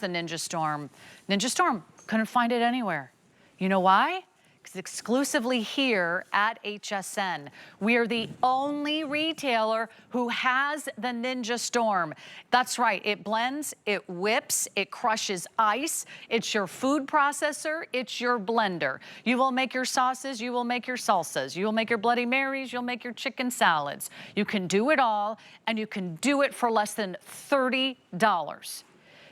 the Ninja Storm. Ninja Storm, couldn't find it anywhere. You know why? Because exclusively here at HSN, we are the only retailer who has the Ninja Storm. That's right, it blends, it whips, it crushes ice. It's your food processor, it's your blender. You will make your sauces, you will make your salsas, you will make your Bloody Marys, you'll make your chicken salads. You can do it all, and you can do it for less than $30.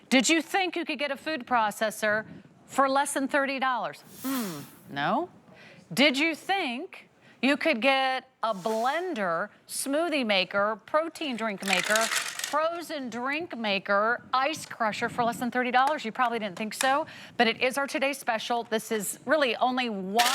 Did you think you could get a food processor for less than $30? No. Did you think you could get a blender, smoothie maker, protein drink maker, frozen drink maker, ice crusher for less than $30? You probably didn't think so, but it is our today's special. This is really only one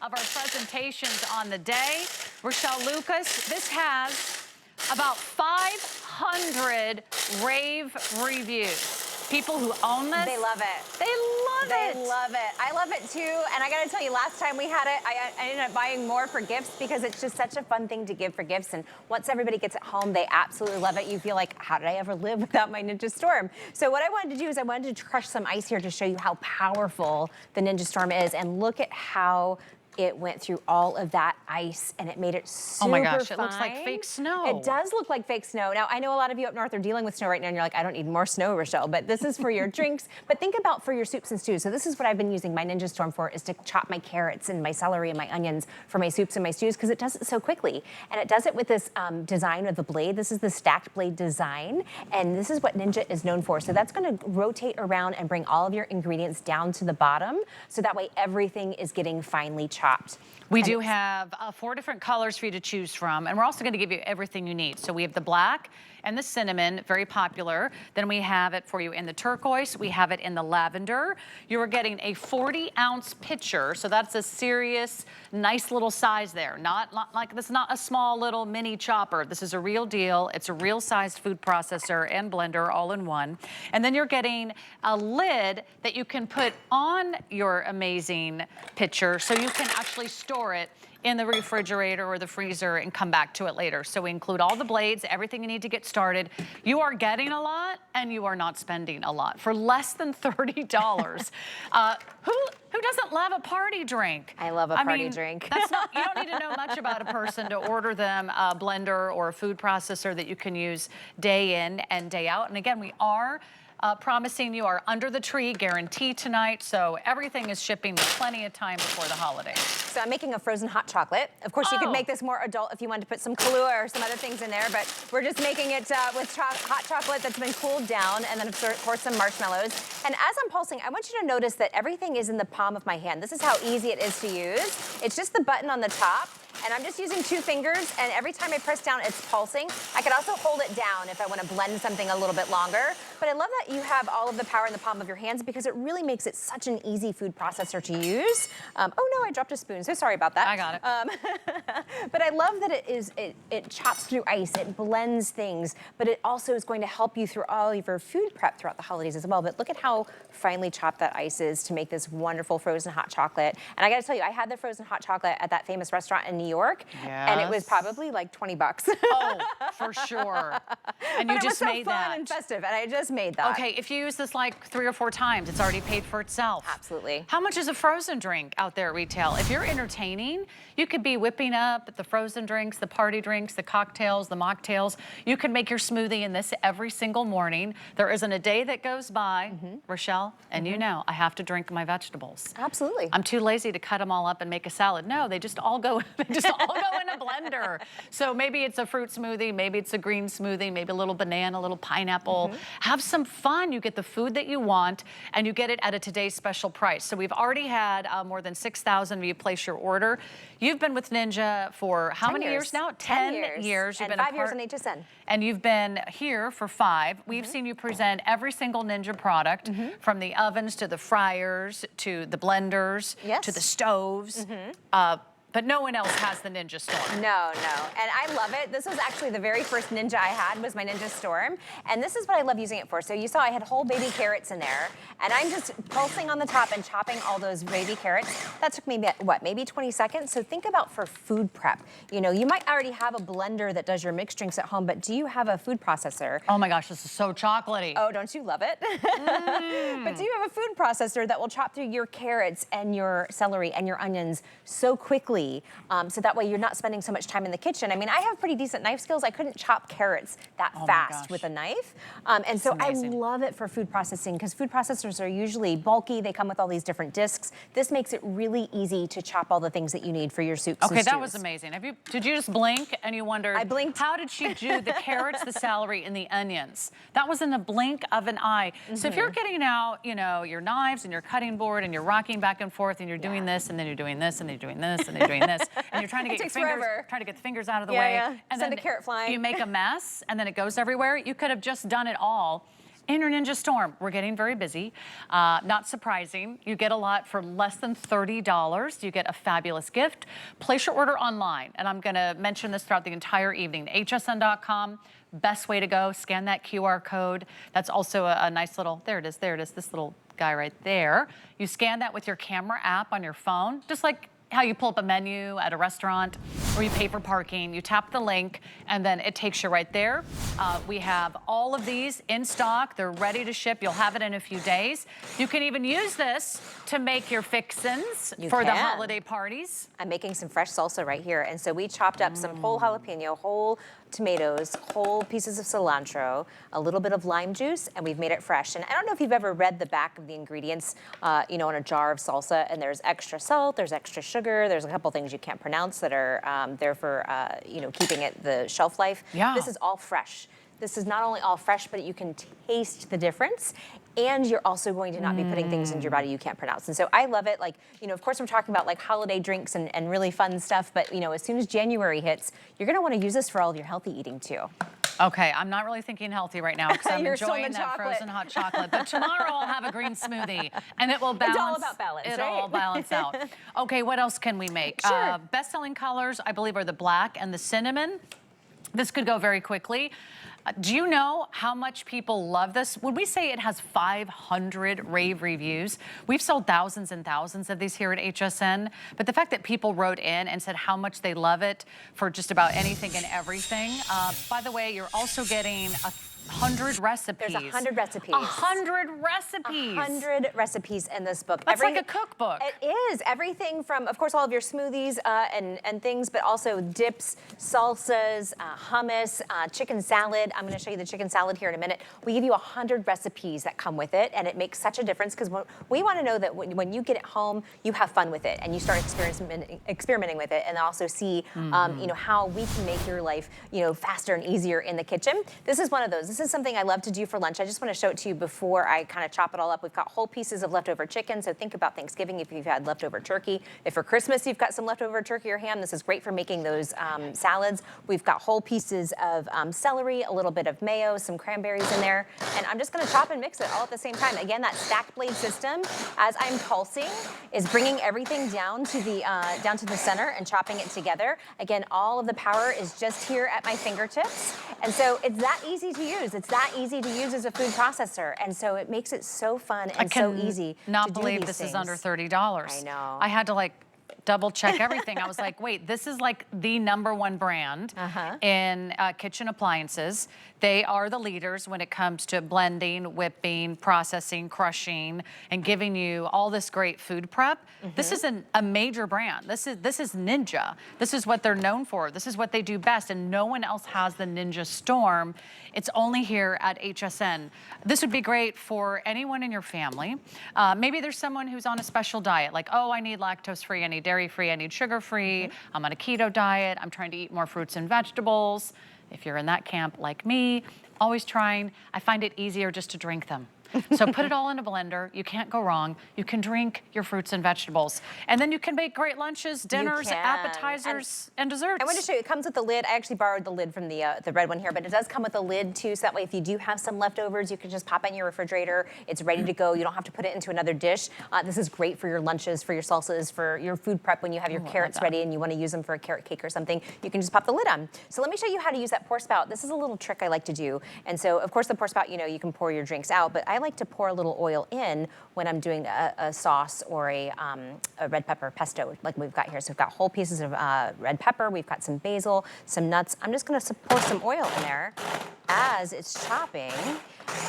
of our presentations on the day. Rochelle Lucas, this has about 500 rave reviews. People who own this, they love it. They love it. They love it. I love it too. And I gotta tell you, last time we had it, I ended up buying more for gifts because it's just such a fun thing to give for gifts. And once everybody gets it home, they absolutely love it. You feel like, how did I ever live without my Ninja Storm? So what I wanted to do is I wanted to crush some ice here to show you how powerful the Ninja Storm is. And look at how it went through all of that ice and it made it super Oh my gosh, fine. it looks like fake snow. It does look like fake snow. Now, I know a lot of you up north are dealing with snow right now and you're like, I don't need more snow, Rochelle, but this is for your drinks. But think about for your soups and stews. So this is what I've been using my Ninja Storm for, is to chop my carrots and my celery and my onions for my soups and my stews, because it does it so quickly. And it does it with this design of the blade. This is the stacked blade design. And this is what Ninja is known for. So that's gonna rotate around and bring all of your ingredients down to the bottom. So that way everything is getting finely chopped. We do have 4 different colors for you to choose from, and we're also going to give you everything you need. So we have the black and the cinnamon, very popular. Then we have it for you in the turquoise. We have it in the lavender. You are getting a 40-ounce pitcher, so that's a serious, nice little size there. Not like, this is not a small little mini chopper. This is a real deal. It's a real-sized food processor and blender all in one. And then you're getting a lid that you can put on your amazing pitcher, so you can actually store it in the refrigerator or the freezer and come back to it later. So we include all the blades, everything you need to get started. You are getting a lot and you are not spending a lot for less than $30. Who doesn't love a party drink? I love a party drink. That's not, you don't need to know much about a person to order them a blender or a food processor that you can use day in and day out. And again, we are promising you our under the tree guarantee tonight, so everything is shipping with plenty of time before the holidays. So I'm making a frozen hot chocolate. Of course, you could make this more adult if you wanted to put some Kahlua or some other things in there, but we're just making it with hot chocolate that's been cooled down, and then of course some marshmallows. And as I'm pulsing, I want you to notice that everything is in the palm of my hand. This is how easy it is to use. It's just the button on the top. And I'm just using 2 fingers, and every time I press down, it's pulsing. I could also hold it down if I want to blend something a little bit longer. But I love that you have all of the power in the palm of your hands, because it really makes it such an easy food processor to use. Oh no, I dropped a spoon, so sorry about that. I got it. But I love that it chops through ice, it blends things, but it also is going to help you through all of your food prep throughout the holidays as well. But look at how finely chopped that ice is to make this wonderful frozen hot chocolate. And I gotta tell you, I had the frozen hot chocolate at that famous restaurant in New York, and it was probably like 20 bucks. Oh, for sure. And you just made that. It was so fun and festive, and I just made that. Okay, if you use this like 3 or 4 times, it's already paid for itself. Absolutely. How much is a frozen drink out there at retail? If you're entertaining, you could be whipping up the frozen drinks, the party drinks, the cocktails, the mocktails. You can make your smoothie in this every single morning. There isn't a day that goes by, Rochelle, and you know, I have to drink my vegetables. Absolutely. I'm too lazy to cut them all up and make a salad. No, they just all go, in a blender. So maybe it's a fruit smoothie, maybe it's a green smoothie, maybe a little banana, a little pineapple. Have some fun. You get the food that you want, and you get it at a today's special price. So we've already had more than 6,000 of you place your order. You've been with Ninja for how many years now? 10 years. You've and been 5 years on HSN. And you've been here for 5. We've seen you present every single Ninja product, from the ovens to the fryers to the blenders to the stoves. But no one else has the Ninja Storm. No. And I love it. This was actually the very first Ninja I had was my Ninja Storm. And this is what I love using it for. So you saw I had whole baby carrots in there. And I'm just pulsing on the top and chopping all those baby carrots. That took me, what, maybe 20 seconds? So think about for food prep. You know, you might already have a blender that does your mixed drinks at home, but do you have a food processor? Oh my gosh, this is so chocolatey. Oh, don't you love it? But do you have a food processor that will chop through your carrots and your celery and your onions so quickly, so that way you're not spending so much time in the kitchen? I mean, I have pretty decent knife skills. I couldn't chop carrots that fast with a knife. And so I love it for food processing because food processors are usually bulky. They come with all these different discs. This makes it really easy to chop all the things that you need for your soups and Okay, stews. that was amazing. Did you just blink and you wondered, I blinked. How did she do the carrots, the celery, and the onions? That was in the blink of an eye. So if you're getting out, you know, your knives and your cutting board and you're rocking back and forth and you're doing this and then you're doing this and then you're doing this and then you're doing this and you're trying to get your fingers, trying to get the fingers out of the way. And send then a carrot flying. You make a mess and then it goes everywhere. You could have just done it all in your Ninja Storm. We're getting very busy. Not surprising. You get a lot for less than $30. You get a fabulous gift. Place your order online, and I'm going to mention this throughout the entire evening. hsn.com, best way to go. Scan that QR code. That's also a nice little, there it is, this little guy right there. You scan that with your camera app on your phone, just like how you pull up a menu at a restaurant or you pay for parking. You tap the link and then it takes you right there. We have all of these in stock. They're ready to ship. You'll have it in a few days. You can even use this to make your fixins for the holiday parties. I'm making some fresh salsa right here. And so we chopped up some whole jalapeno, whole tomatoes, whole pieces of cilantro, a little bit of lime juice, and we've made it fresh. And I don't know if you've ever read the back of the ingredients, you know, in a jar of salsa, and there's extra salt, there's extra sugar, there's a couple things you can't pronounce that are there for, you know, keeping it the shelf life. Yeah. This is all fresh. This is not only all fresh, but you can taste the difference. And you're also going to not be putting things into your body you can't pronounce. And so I love it. Like, you know, of course, we're talking about like holiday drinks and really fun stuff. But, you know, as soon as January hits, you're going to want to use this for all of your healthy eating, too. Okay, I'm not really thinking healthy right now because I'm You're still enjoying in the that chocolate. frozen hot chocolate. But tomorrow I'll have a green smoothie and it will balance. It's all about balance, It'll all balance out. Okay, what else can we make? Sure. Best-selling colors, I believe, are the black and the cinnamon. This could go very quickly. Do you know how much people love this? Would we say it has 500 rave reviews? We've sold thousands and thousands of these here at HSN, but the fact that people wrote in and said how much they love it for just about anything and everything. By the way, you're also getting 100 recipes. There's 100 recipes. 100 recipes. 100 recipes in this book. That's like a cookbook. It is. Everything from, of course, all of your smoothies and things, but also dips, salsas, hummus, chicken salad. I'm going to show you the chicken salad here in a minute. We give you 100 recipes that come with it, and it makes such a difference because we want to know that when you get it home, you have fun with it, and you start experimenting with it, and also see, you know, how we can make your life, you know, faster and easier in the kitchen. This is one of those. This is something I love to do for lunch. I just want to show it to you before I kind of chop it all up. We've got whole pieces of leftover chicken, so think about Thanksgiving if you've had leftover turkey. If for Christmas you've got some leftover turkey or ham, this is great for making those salads. We've got whole pieces of celery, a little bit of mayo, some cranberries in there, and I'm just going to chop and mix it all at the same time. Again, that stacked blade system, as I'm pulsing, is bringing everything down to the center and chopping it together. Again, all of the power is just here at my fingertips, and so it's that easy to use. It's that easy to use as a food processor, and so it makes it so fun and so easy not to believe do this these is under things. $30. I know. I had to like double check everything. I was like, wait, this is like the #1 brand in kitchen appliances. They are the leaders when it comes to blending, whipping, processing, crushing, and giving you all this great food prep. This isn't a major brand. This is Ninja. This is what they're known for. This is what they do best, and no one else has the Ninja Storm. It's only here at HSN. This would be great for anyone in your family. Maybe there's someone who's on a special diet, like, oh, I need lactose-free, I need dairy-free, I need sugar-free, I'm on a keto diet, I'm trying to eat more fruits and vegetables. If you're in that camp like me, always trying, I find it easier just to drink them. So put it all in a blender. You can't go wrong. You can drink your fruits and vegetables. And then you can make great lunches, dinners, appetizers, and desserts. I want to show you, it comes with the lid. I actually borrowed the lid from the red one here, but it does come with a lid too, so that way if you do have some leftovers, you can just pop it in your refrigerator. It's ready to go. You don't have to put it into another dish. This is great for your lunches, for your salsas, for your food prep when you have your carrots ready and you want to use them for a carrot cake or something. You can just pop the lid on. So let me show you how to use that pour spout. This is a little trick I like to do. And so, of course, the pour spout, you can pour your drinks out, but I like to pour a little oil in when I'm doing a sauce or a red pepper pesto like we've got here. So we've got whole pieces of red pepper, we've got some basil, some nuts. I'm just gonna pour some oil in there as it's chopping.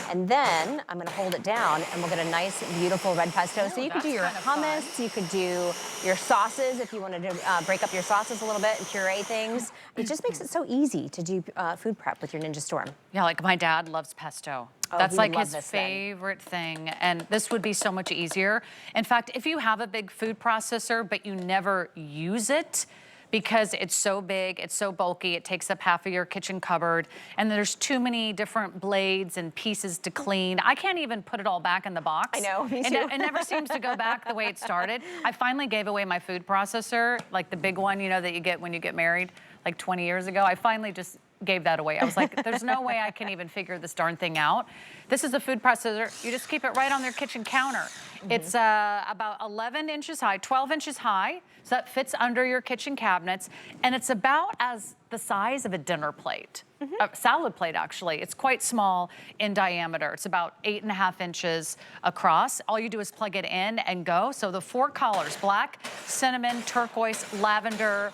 And then I'm gonna hold it down and we'll get a nice, beautiful red pesto. So you could do your hummus, you could do your sauces if you wanted to break up your sauces a little bit and puree things. It just makes it so easy to do food prep with your Ninja Storm. Yeah, like my dad loves pesto. Oh, that's like his this favorite thing. And this would be so much easier. In fact, if you have a big food processor, but you never use it, because it's so big, it's so bulky, it takes up half of your kitchen cupboard, and there's too many different blades and pieces to clean. I can't even put it all back in the box. I know, me too. It never seems to go back the way it started. I finally gave away my food processor, like the big one, that you get when you get married, like 20 years ago. I finally just gave that away. I was like, there's no way I can even figure this darn thing out. This is a food processor. You just keep it right on their kitchen counter. It's about 11 inches high, 12 inches high, so that fits under your kitchen cabinets, and it's about as the size of a dinner plate, a salad plate actually. It's quite small in diameter. It's about 8.5 inches across. All you do is plug it in and go. So the 4 colors, black, cinnamon, turquoise, lavender.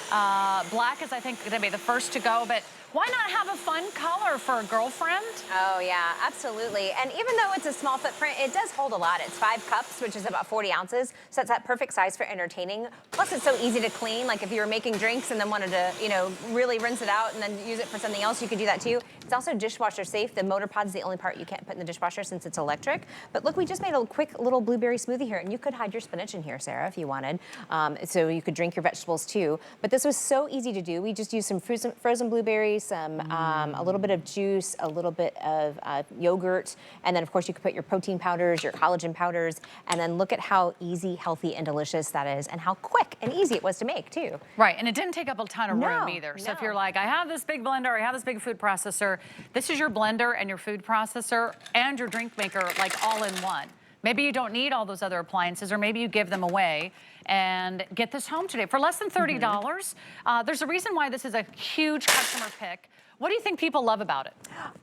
Black is, I think, gonna be the first to go, but why not have a fun color for a girlfriend? Oh yeah, absolutely. And even though it's a small footprint, it does hold a lot. It's 5 cups, which is about 40 ounces. So it's that perfect size for entertaining. Plus it's so easy to clean. Like if you were making drinks and then wanted to, really rinse it out and then use it for something else, you could do that too. It's also dishwasher safe. The motor pod's the only part you can't put in the dishwasher since it's electric. But look, we just made a quick little blueberry smoothie here, and you could hide your spinach in here, Sarah, if you wanted. So you could drink your vegetables too. But this was so easy to do. We just used some frozen blueberries, some a little bit of juice, a little bit of yogurt, and then of course you could put your protein powders, your collagen powders, and then look at how easy, healthy, and delicious that is, and how quick and easy it was to make too. Right, and it didn't take up a ton of room either. So if you're like, I have this big blender, I have this big food processor, this is your blender and your food processor and your drink maker like all in one. Maybe you don't need all those other appliances, or maybe you give them away and get this home today. For less than $30, there's a reason why this is a huge customer pick. What do you think people love about it?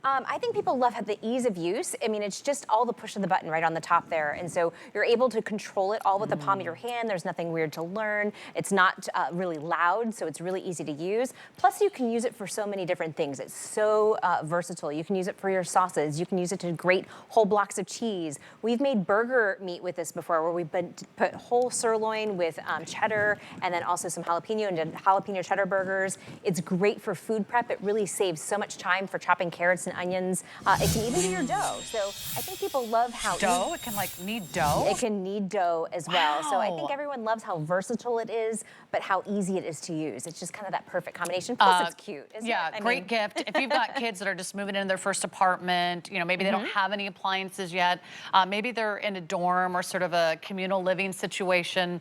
I think people love the ease of use. I mean, it's just all the push of the button right on the top there. And so you're able to control it all with the palm of your hand. There's nothing weird to learn. It's not really loud, so it's really easy to use. Plus, you can use it for so many different things. It's so versatile. You can use it for your sauces. You can use it to grate whole blocks of cheese. We've made burger meat with this before, where we've put whole sirloin with cheddar and then also some jalapeno and did jalapeno cheddar burgers. It's great for food prep. It really saves so much time for chopping carrots and onions. It can even be your dough. So I think people love how dough. It can knead dough. It can knead dough as well. So I think everyone loves how versatile it is, but how easy it is to use. It's just kind of that perfect combination. Plus, it's cute. Isn't it? Great gift. If you've got kids that are just moving into their first apartment, maybe they don't have any appliances yet. Maybe they're in a dorm or sort of a communal living situation.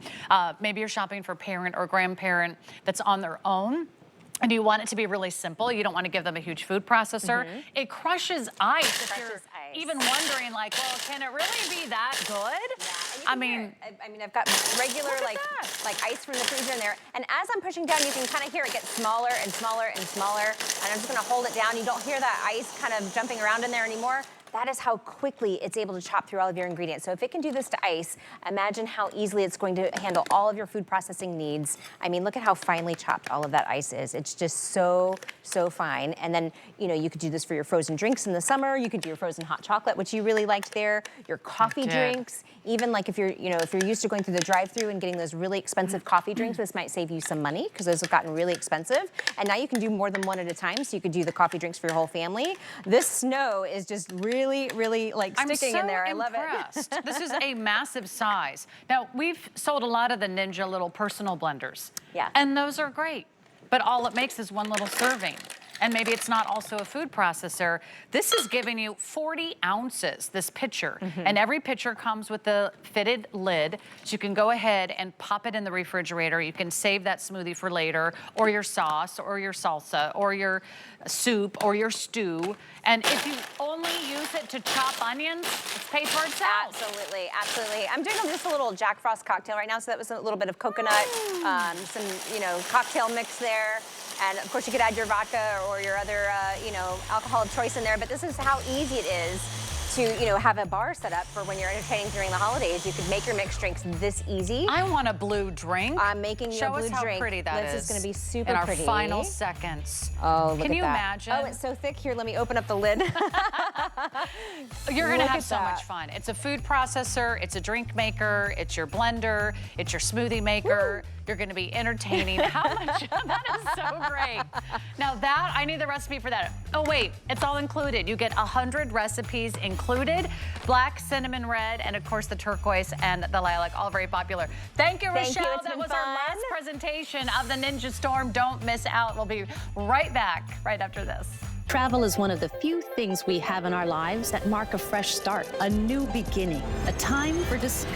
Maybe you're shopping for a parent or grandparent that's on their own. And you want it to be really simple. You don't want to give them a huge food processor. It crushes ice. If you're even wondering, well, can it really be that good? Yeah, and I've got regular like ice from the freezer in there. And as I'm pushing down, you can kind of hear it get smaller and smaller and smaller. And I'm just going to hold it down. You don't hear that ice kind of jumping around in there anymore. That is how quickly it's able to chop through all of your ingredients. So if it can do this to ice, imagine how easily it's going to handle all of your food processing needs. I mean, look at how finely chopped all of that ice is. It's just so, so fine. And then, you could do this for your frozen drinks in the summer. You could do your frozen hot chocolate, which you really liked there. Your coffee drinks. Even like if you're used to going through the drive-through and getting those really expensive coffee drinks, this might save you some money because those have gotten really expensive. And now you can do more than one at a time. So you could do the coffee drinks for your whole family. This snow is just really, really sticking in there. I love it. This is a massive size. Now, we've sold a lot of the Ninja little personal blenders. Yeah. And those are great. But all it makes is one little serving. and maybe it's not also a food processor, this is giving you 40 ounces, this pitcher. And every pitcher comes with the fitted lid, so you can go ahead and pop it in the refrigerator. You can save that smoothie for later, or your sauce, or your salsa, or your soup, or your stew. And if you only use it to chop onions, it's paid for itself. Absolutely, absolutely. I'm doing just a little Jack Frost cocktail right now, so that was a little bit of coconut, some, cocktail mix there. And of course you could add your vodka or your other, alcohol of choice in there, but this is how easy it is to, have a bar set up for when you're entertaining during the holidays. You could make your mixed drinks this easy. I want a blue drink. I'm making you a blue drink. Show us how pretty that is. This is gonna be super pretty. In our final seconds. Oh, look Can at you that. imagine? Oh, it's so thick. Here, let me open up the lid. You're gonna have so much fun. It's a food processor, it's a drink maker, it's your blender, it's your smoothie maker. Woo. You're gonna be entertaining. How much? That is so great. Now that, I need the recipe for that. Oh wait, it's all included. You get 100 recipes included. Black, cinnamon red, and of course the turquoise and the lilac, all very popular. Thank you, Rochelle. That was our last presentation of the Ninja Storm. Don't miss out. We'll be right back right after this. Travel is one of the few things we have in our lives that mark a fresh start, a new beginning, a time for discovery.